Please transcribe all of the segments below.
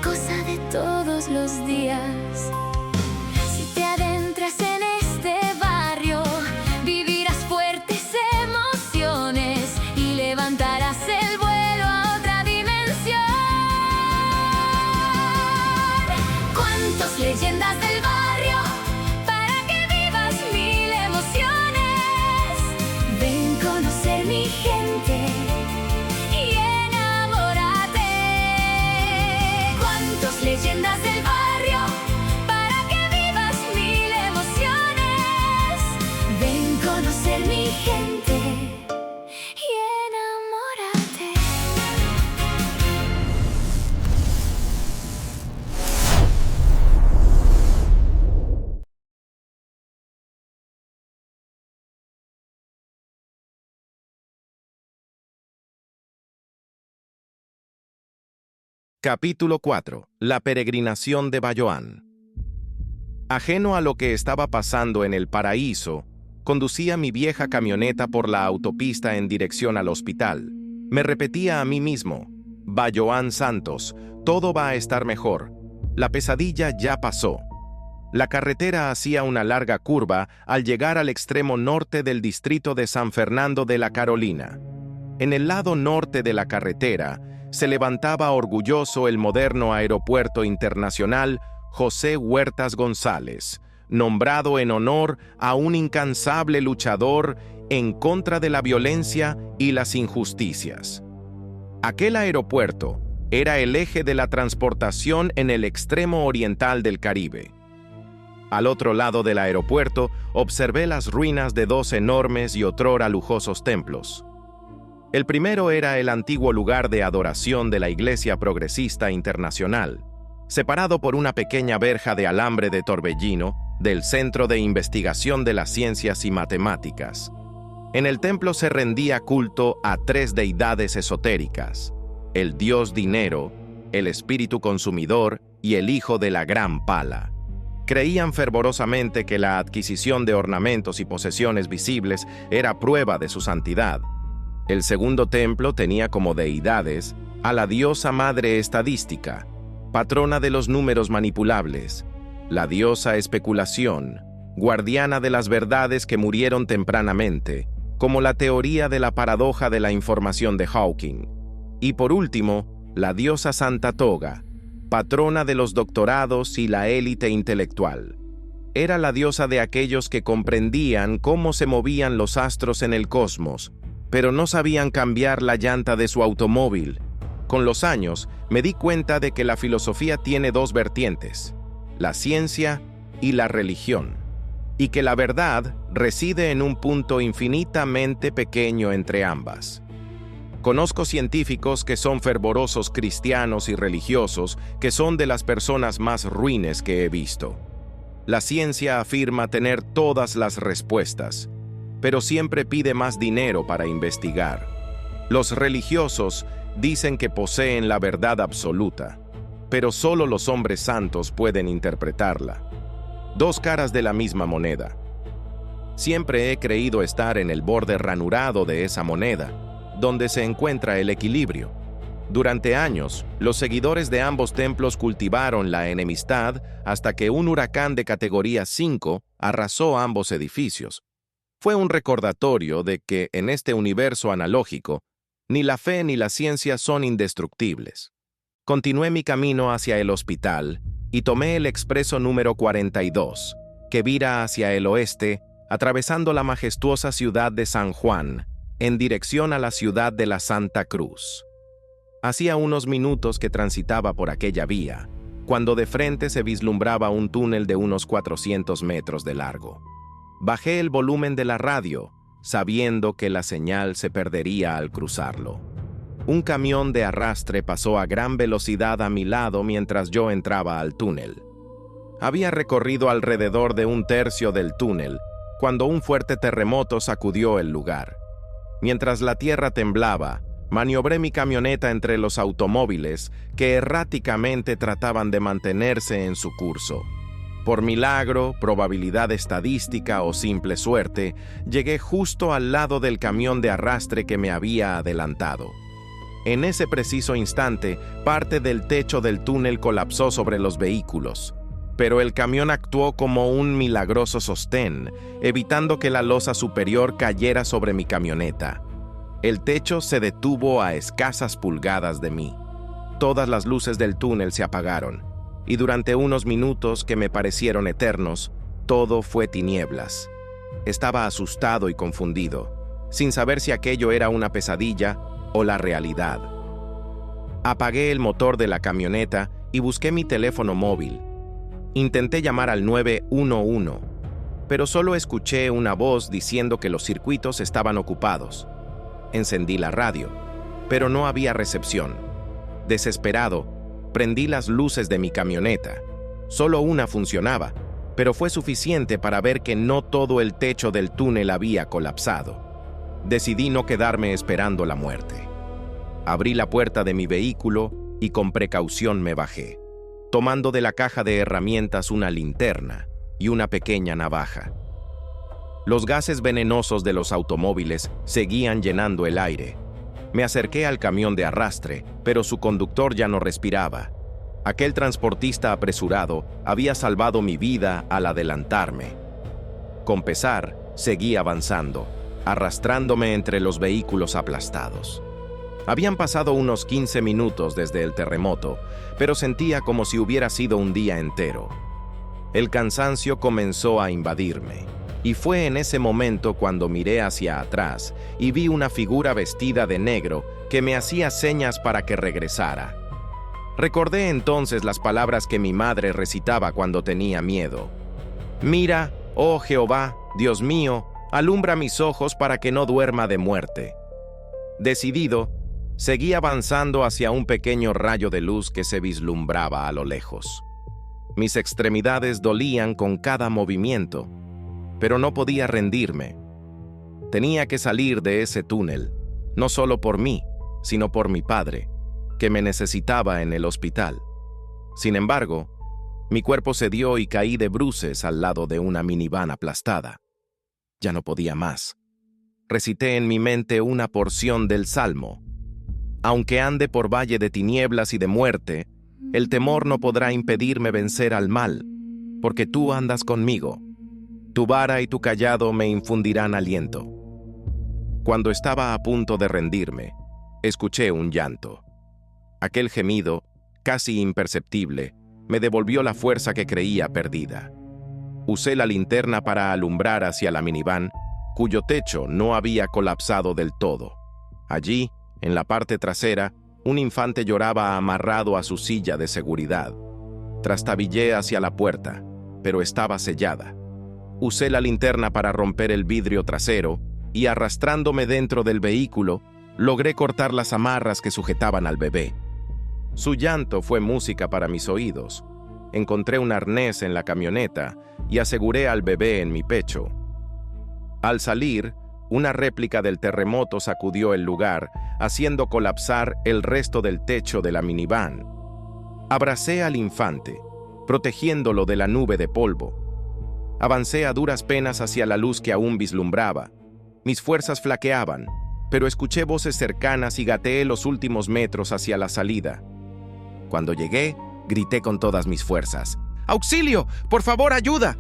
cosa de todos los días. Si te adentras en este barrio, vivirás fuertes emociones y levantarás el vuelo a otra dimensión. ¿Cuántas leyendas del barrio para que vivas mil emociones? Ven conocer mi gente y enamórate. ¿Cuántas leyendas del barrio para que vivas mil emociones? Ven conocer mi gente y enamórate. Capítulo 4. La peregrinación de Bayoán. Ajeno a lo que estaba pasando en el paraíso, conducía mi vieja camioneta por la autopista en dirección al hospital. Me repetía a mí mismo: Bayoán Santos, todo va a estar mejor. La pesadilla ya pasó. La carretera hacía una larga curva al llegar al extremo norte del distrito de San Fernando de la Carolina. En el lado norte de la carretera se levantaba orgulloso el moderno Aeropuerto Internacional José Huertas González, nombrado en honor a un incansable luchador en contra de la violencia y las injusticias. Aquel aeropuerto era el eje de la transportación en el extremo oriental del Caribe. Al otro lado del aeropuerto observé las ruinas de dos enormes y otrora lujosos templos. El primero era el antiguo lugar de adoración de la Iglesia Progresista Internacional, separado por una pequeña verja de alambre de torbellino del Centro de Investigación de las Ciencias y Matemáticas. En el templo se rendía culto a tres deidades esotéricas: el dios dinero, el espíritu consumidor y el hijo de la gran pala. Creían fervorosamente que la adquisición de ornamentos y posesiones visibles era prueba de su santidad. El segundo templo tenía como deidades a la diosa madre estadística, patrona de los números manipulables, la diosa especulación, guardiana de las verdades que murieron tempranamente, como la teoría de la paradoja de la información de Hawking, y por último, la diosa Santa Toga, patrona de los doctorados y la élite intelectual. Era la diosa de aquellos que comprendían cómo se movían los astros en el cosmos, pero no sabían cambiar la llanta de su automóvil. Con los años, me di cuenta de que la filosofía tiene dos vertientes: la ciencia y la religión, y que la verdad reside en un punto infinitamente pequeño entre ambas. Conozco científicos que son fervorosos cristianos y religiosos, que son de las personas más ruines que he visto. La ciencia afirma tener todas las respuestas, pero siempre pide más dinero para investigar. Los religiosos dicen que poseen la verdad absoluta, pero solo los hombres santos pueden interpretarla. Dos caras de la misma moneda. Siempre he creído estar en el borde ranurado de esa moneda, donde se encuentra el equilibrio. Durante años, los seguidores de ambos templos cultivaron la enemistad hasta que un huracán de categoría 5 arrasó ambos edificios. Fue un recordatorio de que en este universo analógico, ni la fe ni la ciencia son indestructibles. Continué mi camino hacia el hospital y tomé el expreso número 42, que vira hacia el oeste, atravesando la majestuosa ciudad de San Juan, en dirección a la ciudad de la Santa Cruz. Hacía unos minutos que transitaba por aquella vía, cuando de frente se vislumbraba un túnel de unos 400 metros de largo. Bajé el volumen de la radio, sabiendo que la señal se perdería al cruzarlo. Un camión de arrastre pasó a gran velocidad a mi lado mientras yo entraba al túnel. Había recorrido alrededor de un tercio del túnel cuando un fuerte terremoto sacudió el lugar. Mientras la tierra temblaba, maniobré mi camioneta entre los automóviles que erráticamente trataban de mantenerse en su curso. Por milagro, probabilidad estadística o simple suerte, llegué justo al lado del camión de arrastre que me había adelantado. En ese preciso instante, parte del techo del túnel colapsó sobre los vehículos, pero el camión actuó como un milagroso sostén, evitando que la losa superior cayera sobre mi camioneta. El techo se detuvo a escasas pulgadas de mí. Todas las luces del túnel se apagaron, y durante unos minutos que me parecieron eternos, todo fue tinieblas. Estaba asustado y confundido, sin saber si aquello era una pesadilla o la realidad. Apagué el motor de la camioneta y busqué mi teléfono móvil. Intenté llamar al 911, pero solo escuché una voz diciendo que los circuitos estaban ocupados. Encendí la radio, pero no había recepción. Desesperado, prendí las luces de mi camioneta. Solo una funcionaba, pero fue suficiente para ver que no todo el techo del túnel había colapsado. Decidí no quedarme esperando la muerte. Abrí la puerta de mi vehículo y con precaución me bajé, tomando de la caja de herramientas una linterna y una pequeña navaja. Los gases venenosos de los automóviles seguían llenando el aire. Me acerqué al camión de arrastre, pero su conductor ya no respiraba. Aquel transportista apresurado había salvado mi vida al adelantarme. Con pesar, seguí avanzando, arrastrándome entre los vehículos aplastados. Habían pasado unos 15 minutos desde el terremoto, pero sentía como si hubiera sido un día entero. El cansancio comenzó a invadirme, y fue en ese momento cuando miré hacia atrás y vi una figura vestida de negro que me hacía señas para que regresara. Recordé entonces las palabras que mi madre recitaba cuando tenía miedo. «Mira, oh Jehová, Dios mío, alumbra mis ojos para que no duerma de muerte». Decidido, seguí avanzando hacia un pequeño rayo de luz que se vislumbraba a lo lejos. Mis extremidades dolían con cada movimiento, pero no podía rendirme. Tenía que salir de ese túnel, no solo por mí, sino por mi padre, que me necesitaba en el hospital. Sin embargo, mi cuerpo cedió y caí de bruces al lado de una minivan aplastada. Ya no podía más. Recité en mi mente una porción del Salmo. Aunque ande por valle de tinieblas y de muerte, el temor no podrá impedirme vencer al mal, porque tú andas conmigo. Tu vara y tu cayado me infundirán aliento. Cuando estaba a punto de rendirme, escuché un llanto. Aquel gemido, casi imperceptible, me devolvió la fuerza que creía perdida. Usé la linterna para alumbrar hacia la minivan, cuyo techo no había colapsado del todo. Allí, en la parte trasera, un infante lloraba amarrado a su silla de seguridad. Trastabillé hacia la puerta, pero estaba sellada. Usé la linterna para romper el vidrio trasero y, arrastrándome dentro del vehículo, logré cortar las amarras que sujetaban al bebé. Su llanto fue música para mis oídos. Encontré un arnés en la camioneta y aseguré al bebé en mi pecho. Al salir, una réplica del terremoto sacudió el lugar, haciendo colapsar el resto del techo de la minivan. Abracé al infante, protegiéndolo de la nube de polvo. Avancé a duras penas hacia la luz que aún vislumbraba. Mis fuerzas flaqueaban, pero escuché voces cercanas y gateé los últimos metros hacia la salida. Cuando llegué, grité con todas mis fuerzas. ¡Auxilio! ¡Por favor, ayuda!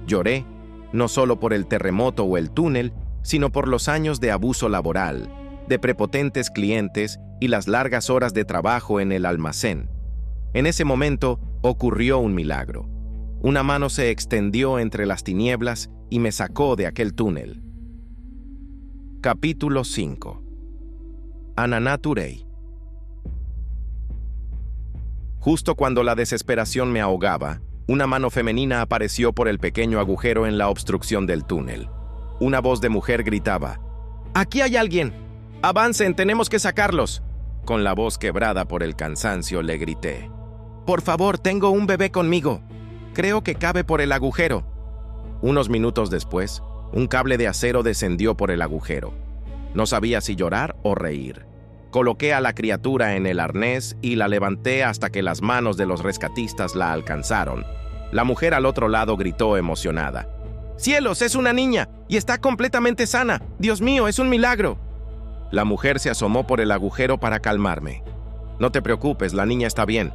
Lloré, no solo por el terremoto o el túnel, sino por los años de abuso laboral, de prepotentes clientes y las largas horas de trabajo en el almacén. En ese momento ocurrió un milagro. Una mano se extendió entre las tinieblas y me sacó de aquel túnel. Capítulo 5. Ananaturei. Justo cuando la desesperación me ahogaba, una mano femenina apareció por el pequeño agujero en la obstrucción del túnel. Una voz de mujer gritaba: «¡Aquí hay alguien! ¡Avancen, tenemos que sacarlos!». Con la voz quebrada por el cansancio le grité: «Por favor, tengo un bebé conmigo. Creo que cabe por el agujero». Unos minutos después, un cable de acero descendió por el agujero. No sabía si llorar o reír. Coloqué a la criatura en el arnés y la levanté hasta que las manos de los rescatistas la alcanzaron. La mujer al otro lado gritó emocionada: «¡Cielos, es una niña! ¡Y está completamente sana! ¡Dios mío, es un milagro!». La mujer se asomó por el agujero para calmarme. «No te preocupes, la niña está bien.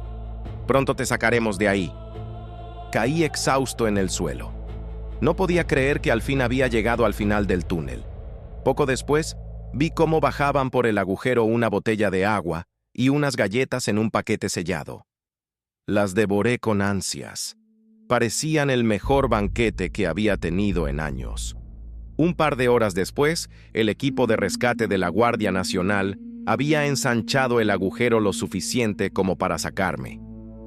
Pronto te sacaremos de ahí». Caí exhausto en el suelo. No podía creer que al fin había llegado al final del túnel. Poco después, vi cómo bajaban por el agujero una botella de agua y unas galletas en un paquete sellado. Las devoré con ansias. Parecían el mejor banquete que había tenido en años. Un par de horas después, el equipo de rescate de la Guardia Nacional había ensanchado el agujero lo suficiente como para sacarme.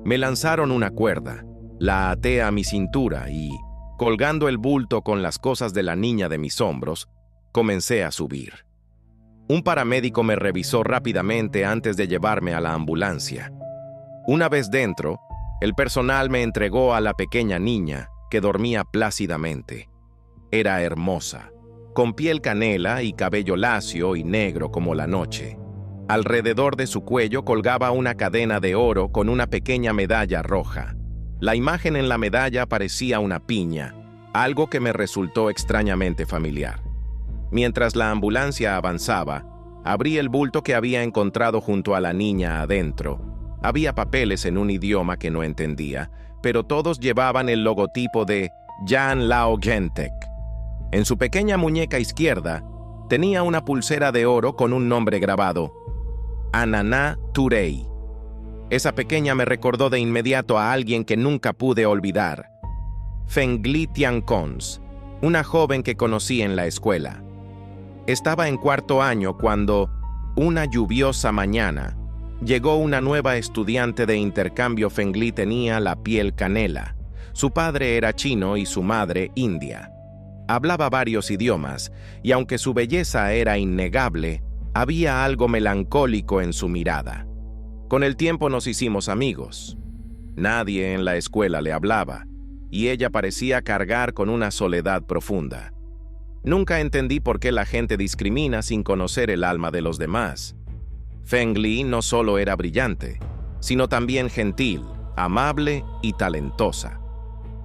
Me lanzaron una cuerda, la até a mi cintura y, colgando el bulto con las cosas de la niña de mis hombros, comencé a subir. Un paramédico me revisó rápidamente antes de llevarme a la ambulancia. Una vez dentro, el personal me entregó a la pequeña niña, que dormía plácidamente. Era hermosa, con piel canela y cabello lacio y negro como la noche. Alrededor de su cuello colgaba una cadena de oro con una pequeña medalla roja. La imagen en la medalla parecía una piña, algo que me resultó extrañamente familiar. Mientras la ambulancia avanzaba, abrí el bulto que había encontrado junto a la niña adentro. Había papeles en un idioma que no entendía, pero todos llevaban el logotipo de Jan Lao Gentek. En su pequeña muñeca izquierda, tenía una pulsera de oro con un nombre grabado: Ananá Turei. Esa pequeña me recordó de inmediato a alguien que nunca pude olvidar: Fengli Tiancons, una joven que conocí en la escuela. Estaba en cuarto año cuando, una lluviosa mañana, llegó una nueva estudiante de intercambio. Fengli tenía la piel canela. Su padre era chino y su madre india. Hablaba varios idiomas, y aunque su belleza era innegable, había algo melancólico en su mirada. Con el tiempo nos hicimos amigos. Nadie en la escuela le hablaba, y ella parecía cargar con una soledad profunda. Nunca entendí por qué la gente discrimina sin conocer el alma de los demás. Fengli no solo era brillante, sino también gentil, amable y talentosa.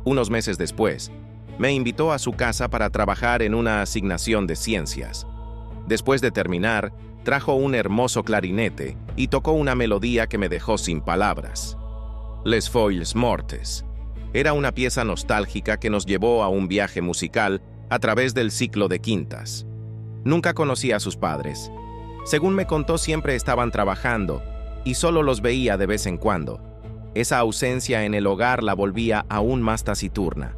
Unos meses después, me invitó a su casa para trabajar en una asignación de ciencias. Después de terminar, trajo un hermoso clarinete y tocó una melodía que me dejó sin palabras. Les Feuilles Mortes. Era una pieza nostálgica que nos llevó a un viaje musical a través del ciclo de quintas. Nunca conocí a sus padres. Según me contó, siempre estaban trabajando y solo los veía de vez en cuando. Esa ausencia en el hogar la volvía aún más taciturna.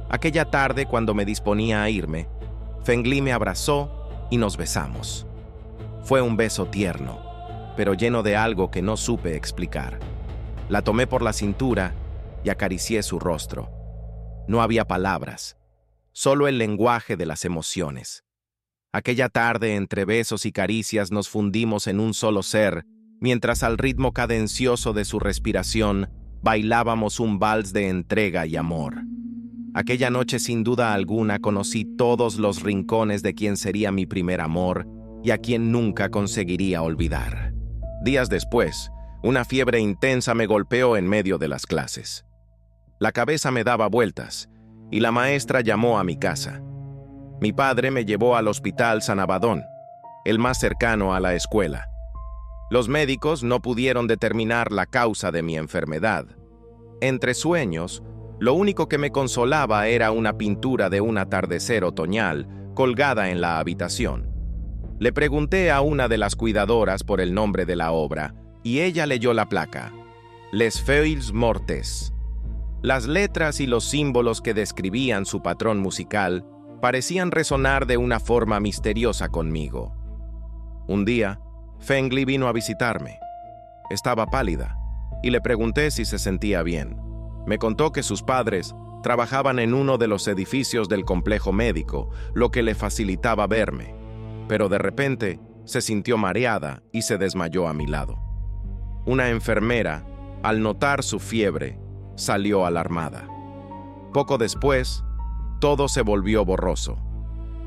Aquella tarde, cuando me disponía a irme, Fengli me abrazó y nos besamos. Fue un beso tierno, pero lleno de algo que no supe explicar. La tomé por la cintura y acaricié su rostro. No había palabras, solo el lenguaje de las emociones. Aquella tarde, entre besos y caricias, nos fundimos en un solo ser, mientras al ritmo cadencioso de su respiración bailábamos un vals de entrega y amor. Aquella noche, sin duda alguna, conocí todos los rincones de quien sería mi primer amor y a quien nunca conseguiría olvidar. Días después, una fiebre intensa me golpeó en medio de las clases. La cabeza me daba vueltas y la maestra llamó a mi casa. Mi padre me llevó al hospital San Abadón, el más cercano a la escuela. Los médicos no pudieron determinar la causa de mi enfermedad. Entre sueños, lo único que me consolaba era una pintura de un atardecer otoñal colgada en la habitación. Le pregunté a una de las cuidadoras por el nombre de la obra y ella leyó la placa: Les Feuilles Mortes. Las letras y los símbolos que describían su patrón musical parecían resonar de una forma misteriosa conmigo. Un día, Fengli vino a visitarme. Estaba pálida y le pregunté si se sentía bien. Me contó que sus padres trabajaban en uno de los edificios del complejo médico, lo que le facilitaba verme, pero de repente se sintió mareada y se desmayó a mi lado. Una enfermera, al notar su fiebre, salió alarmada. Poco después, todo se volvió borroso.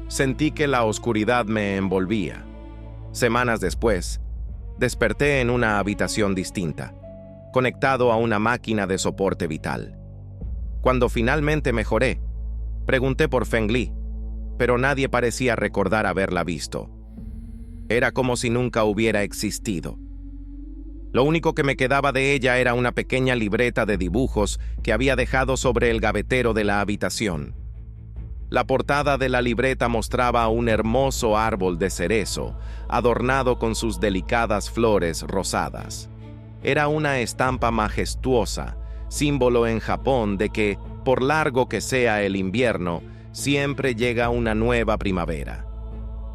Sentí que la oscuridad me envolvía. Semanas después, desperté en una habitación distinta, conectado a una máquina de soporte vital. Cuando finalmente mejoré, pregunté por Fengli, pero nadie parecía recordar haberla visto. Era como si nunca hubiera existido. Lo único que me quedaba de ella era una pequeña libreta de dibujos que había dejado sobre el gavetero de la habitación. La portada de la libreta mostraba un hermoso árbol de cerezo, adornado con sus delicadas flores rosadas. Era una estampa majestuosa, símbolo en Japón de que, por largo que sea el invierno, siempre llega una nueva primavera.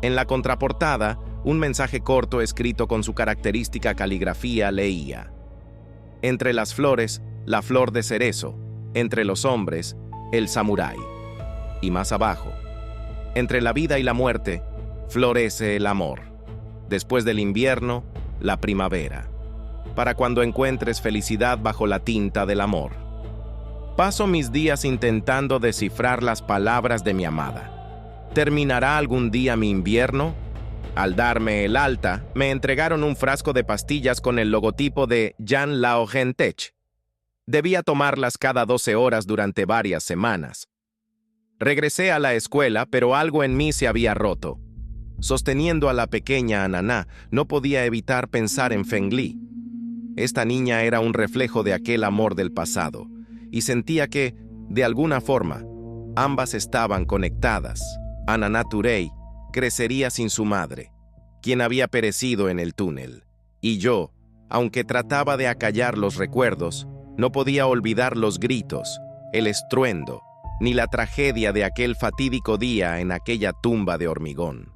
En la contraportada, un mensaje corto escrito con su característica caligrafía leía: entre las flores, la flor de cerezo; entre los hombres, el samurái. Y más abajo: entre la vida y la muerte, florece el amor. Después del invierno, la primavera. Para cuando encuentres felicidad bajo la tinta del amor. Paso mis días intentando descifrar las palabras de mi amada. ¿Terminará algún día mi invierno? Al darme el alta, me entregaron un frasco de pastillas con el logotipo de Jan Lao Gentech. Debía tomarlas cada 12 horas durante varias semanas. Regresé a la escuela, pero algo en mí se había roto. Sosteniendo a la pequeña Ananá, no podía evitar pensar en Fengli. Esta niña era un reflejo de aquel amor del pasado, y sentía que, de alguna forma, ambas estaban conectadas. Ananá Turei crecería sin su madre, quien había perecido en el túnel, y yo, aunque trataba de acallar los recuerdos, no podía olvidar los gritos, el estruendo, ni la tragedia de aquel fatídico día en aquella tumba de hormigón.